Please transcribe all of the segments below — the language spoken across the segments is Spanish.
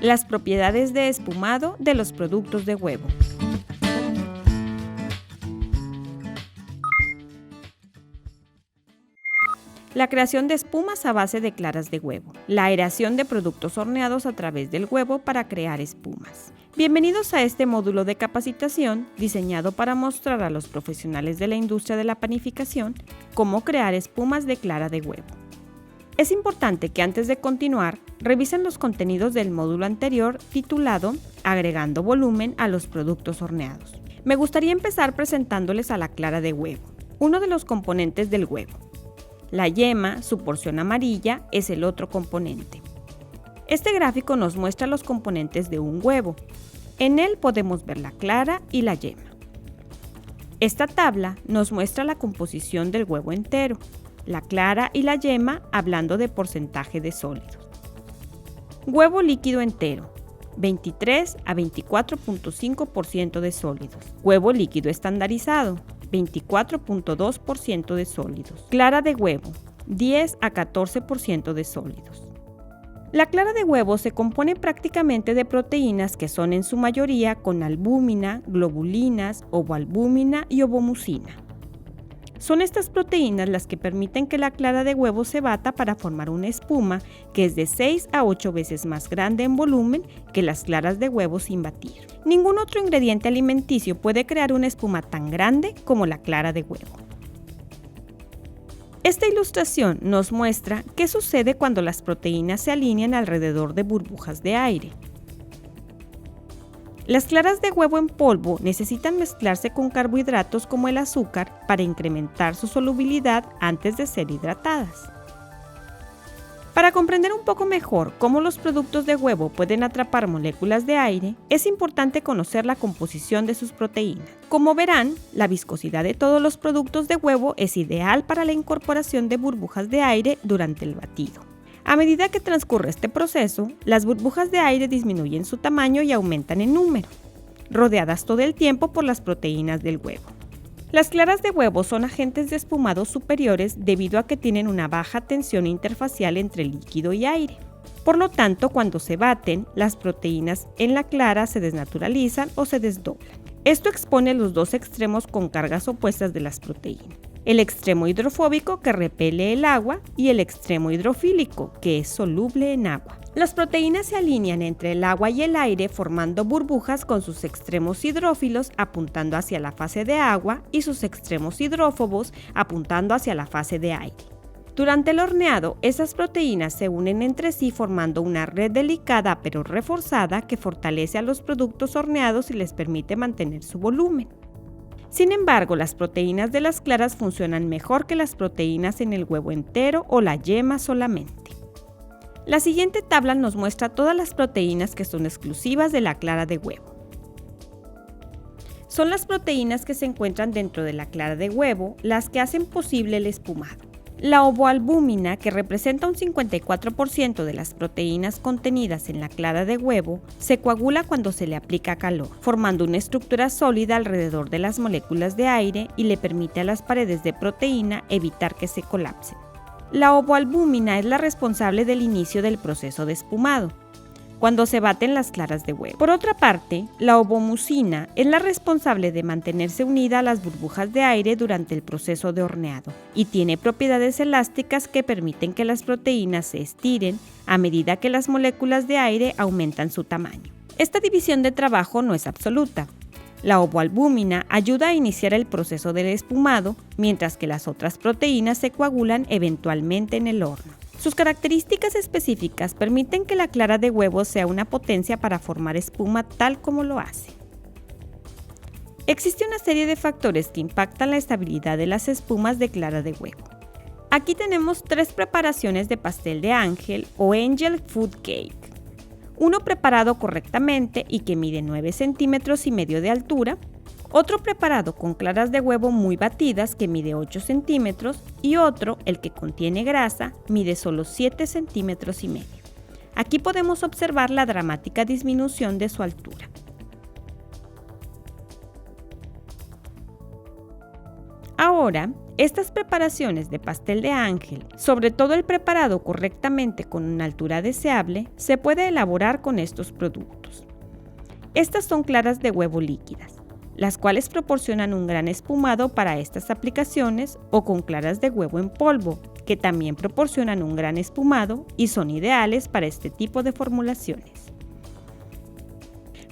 Las propiedades de espumado de los productos de huevo. La creación de espumas a base de claras de huevo. La aeración de productos horneados a través del huevo para crear espumas. Bienvenidos a este módulo de capacitación diseñado para mostrar a los profesionales de la industria de la panificación cómo crear espumas de clara de huevo. Es importante que antes de continuar, revisen los contenidos del módulo anterior titulado Agregando volumen a los productos horneados. Me gustaría empezar presentándoles a la clara de huevo, uno de los componentes del huevo. La yema, su porción amarilla, es el otro componente. Este gráfico nos muestra los componentes de un huevo. En él podemos ver la clara y la yema. Esta tabla nos muestra la composición del huevo entero, la clara y la yema hablando de porcentaje de sólidos. Huevo líquido entero, 23 a 24.5% de sólidos. Huevo líquido estandarizado, 24.2% de sólidos. Clara de huevo, 10 a 14% de sólidos. La clara de huevo se compone prácticamente de proteínas que son en su mayoría con albúmina, globulinas, ovoalbúmina y ovomucina. Son estas proteínas las que permiten que la clara de huevo se bata para formar una espuma que es de 6 a 8 veces más grande en volumen que las claras de huevo sin batir. Ningún otro ingrediente alimenticio puede crear una espuma tan grande como la clara de huevo. Esta ilustración nos muestra qué sucede cuando las proteínas se alinean alrededor de burbujas de aire. Las claras de huevo en polvo necesitan mezclarse con carbohidratos como el azúcar para incrementar su solubilidad antes de ser hidratadas. Para comprender un poco mejor cómo los productos de huevo pueden atrapar moléculas de aire, es importante conocer la composición de sus proteínas. Como verán, la viscosidad de todos los productos de huevo es ideal para la incorporación de burbujas de aire durante el batido. A medida que transcurre este proceso, las burbujas de aire disminuyen su tamaño y aumentan en número, rodeadas todo el tiempo por las proteínas del huevo. Las claras de huevo son agentes de espumado superiores debido a que tienen una baja tensión interfacial entre líquido y aire. Por lo tanto, cuando se baten, las proteínas en la clara se desnaturalizan o se desdoblan. Esto expone los dos extremos con cargas opuestas de las proteínas. El extremo hidrofóbico que repele el agua y el extremo hidrofílico que es soluble en agua. Las proteínas se alinean entre el agua y el aire formando burbujas con sus extremos hidrófilos apuntando hacia la fase de agua y sus extremos hidrófobos apuntando hacia la fase de aire. Durante el horneado, esas proteínas se unen entre sí formando una red delicada pero reforzada que fortalece a los productos horneados y les permite mantener su volumen. Sin embargo, las proteínas de las claras funcionan mejor que las proteínas en el huevo entero o la yema solamente. La siguiente tabla nos muestra todas las proteínas que son exclusivas de la clara de huevo. Son las proteínas que se encuentran dentro de la clara de huevo las que hacen posible el espumado. La ovoalbúmina, que representa un 54% de las proteínas contenidas en la clara de huevo, se coagula cuando se le aplica calor, formando una estructura sólida alrededor de las moléculas de aire y le permite a las paredes de proteína evitar que se colapsen. La ovoalbúmina es la responsable del inicio del proceso de espumado, cuando se baten las claras de huevo. Por otra parte, la ovomucina es la responsable de mantenerse unida a las burbujas de aire durante el proceso de horneado y tiene propiedades elásticas que permiten que las proteínas se estiren a medida que las moléculas de aire aumentan su tamaño. Esta división de trabajo no es absoluta. La ovoalbúmina ayuda a iniciar el proceso del espumado, mientras que las otras proteínas se coagulan eventualmente en el horno. Sus características específicas permiten que la clara de huevo sea una potencia para formar espuma tal como lo hace. Existe una serie de factores que impactan la estabilidad de las espumas de clara de huevo. Aquí tenemos 3 preparaciones de pastel de ángel o Angel Food Cake. Uno preparado correctamente y que mide 9,5 centímetros de altura, otro preparado con claras de huevo muy batidas que mide 8 centímetros y otro, el que contiene grasa, mide solo 7,5 centímetros. Aquí podemos observar la dramática disminución de su altura. Ahora, Estas preparaciones de pastel de ángel, sobre todo el preparado correctamente con una altura deseable, se puede elaborar con estos productos. Estas son claras de huevo líquidas, las cuales proporcionan un gran espumado para estas aplicaciones, o con claras de huevo en polvo, que también proporcionan un gran espumado y son ideales para este tipo de formulaciones.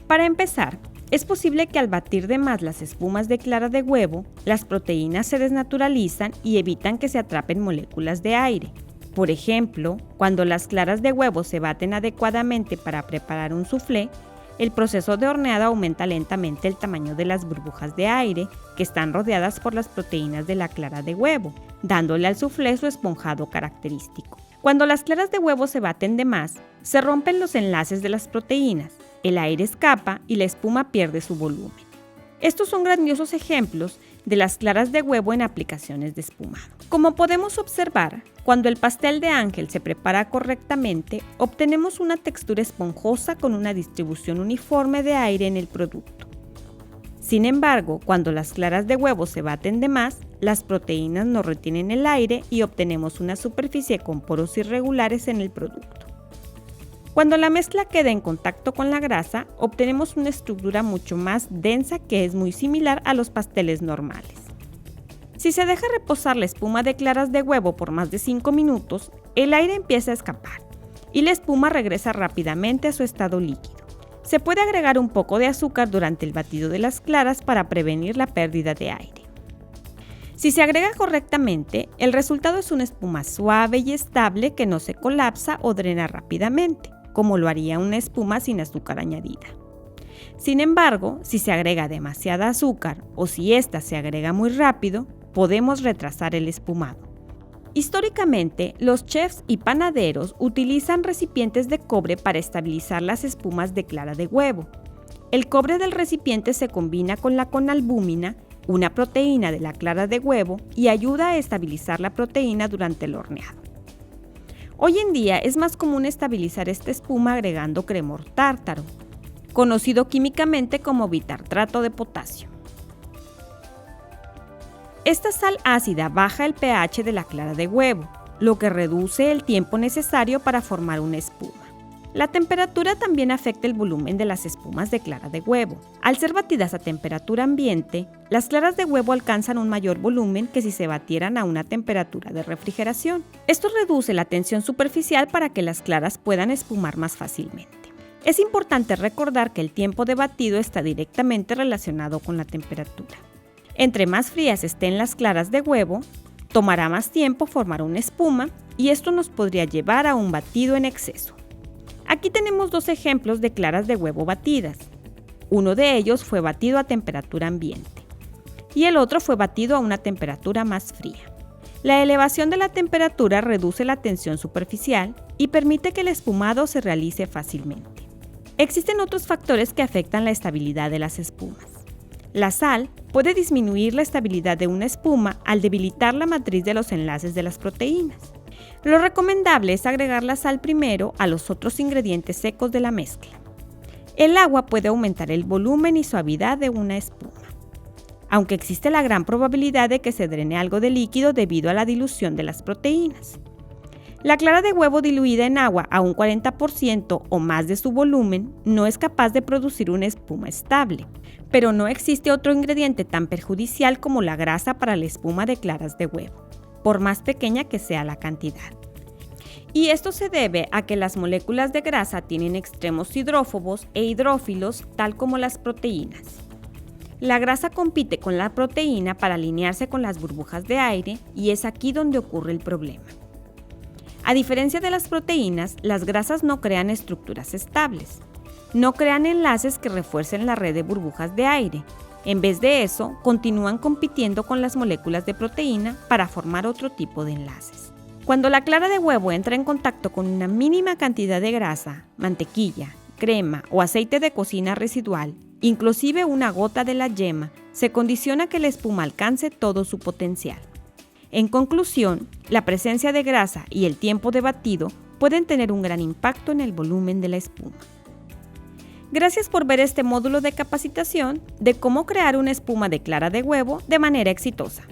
Para empezar, es posible que al batir de más las espumas de clara de huevo, las proteínas se desnaturalizan y evitan que se atrapen moléculas de aire. Por ejemplo, cuando las claras de huevo se baten adecuadamente para preparar un soufflé, el proceso de horneado aumenta lentamente el tamaño de las burbujas de aire que están rodeadas por las proteínas de la clara de huevo, dándole al soufflé su esponjado característico. Cuando las claras de huevo se baten de más, se rompen los enlaces de las proteínas, el aire escapa y la espuma pierde su volumen. Estos son grandiosos ejemplos de las claras de huevo en aplicaciones de espumado. Como podemos observar, cuando el pastel de ángel se prepara correctamente, obtenemos una textura esponjosa con una distribución uniforme de aire en el producto. Sin embargo, cuando las claras de huevo se baten de más, las proteínas no retienen el aire y obtenemos una superficie con poros irregulares en el producto. Cuando la mezcla queda en contacto con la grasa, obtenemos una estructura mucho más densa que es muy similar a los pasteles normales. Si se deja reposar la espuma de claras de huevo por más de 5 minutos, el aire empieza a escapar y la espuma regresa rápidamente a su estado líquido. Se puede agregar un poco de azúcar durante el batido de las claras para prevenir la pérdida de aire. Si se agrega correctamente, el resultado es una espuma suave y estable que no se colapsa o drena rápidamente, como lo haría una espuma sin azúcar añadida. Sin embargo, si se agrega demasiada azúcar o si ésta se agrega muy rápido, podemos retrasar el espumado. Históricamente, los chefs y panaderos utilizan recipientes de cobre para estabilizar las espumas de clara de huevo. El cobre del recipiente se combina con la conalbúmina, una proteína de la clara de huevo, y ayuda a estabilizar la proteína durante el horneado. Hoy en día es más común estabilizar esta espuma agregando cremor tártaro, conocido químicamente como bitartrato de potasio. Esta sal ácida baja el pH de la clara de huevo, lo que reduce el tiempo necesario para formar una espuma. La temperatura también afecta el volumen de las espumas de clara de huevo. Al ser batidas a temperatura ambiente, las claras de huevo alcanzan un mayor volumen que si se batieran a una temperatura de refrigeración. Esto reduce la tensión superficial para que las claras puedan espumar más fácilmente. Es importante recordar que el tiempo de batido está directamente relacionado con la temperatura. Entre más frías estén las claras de huevo, tomará más tiempo formar una espuma y esto nos podría llevar a un batido en exceso. Aquí tenemos dos ejemplos de claras de huevo batidas. Uno de ellos fue batido a temperatura ambiente y el otro fue batido a una temperatura más fría. La elevación de la temperatura reduce la tensión superficial y permite que el espumado se realice fácilmente. Existen otros factores que afectan la estabilidad de las espumas. La sal puede disminuir la estabilidad de una espuma al debilitar la matriz de los enlaces de las proteínas. Lo recomendable es agregar la sal primero a los otros ingredientes secos de la mezcla. El agua puede aumentar el volumen y suavidad de una espuma, aunque existe la gran probabilidad de que se drene algo de líquido debido a la dilución de las proteínas. La clara de huevo diluida en agua a un 40% o más de su volumen no es capaz de producir una espuma estable, pero no existe otro ingrediente tan perjudicial como la grasa para la espuma de claras de huevo, por más pequeña que sea la cantidad. Y esto se debe a que las moléculas de grasa tienen extremos hidrófobos e hidrófilos, tal como las proteínas. La grasa compite con la proteína para alinearse con las burbujas de aire y es aquí donde ocurre el problema. A diferencia de las proteínas, las grasas no crean estructuras estables. No crean enlaces que refuercen la red de burbujas de aire. En vez de eso, continúan compitiendo con las moléculas de proteína para formar otro tipo de enlaces. Cuando la clara de huevo entra en contacto con una mínima cantidad de grasa, mantequilla, crema o aceite de cocina residual, inclusive una gota de la yema, se condiciona que la espuma alcance todo su potencial. En conclusión, la presencia de grasa y el tiempo de batido pueden tener un gran impacto en el volumen de la espuma. Gracias por ver este módulo de capacitación de cómo crear una espuma de clara de huevo de manera exitosa.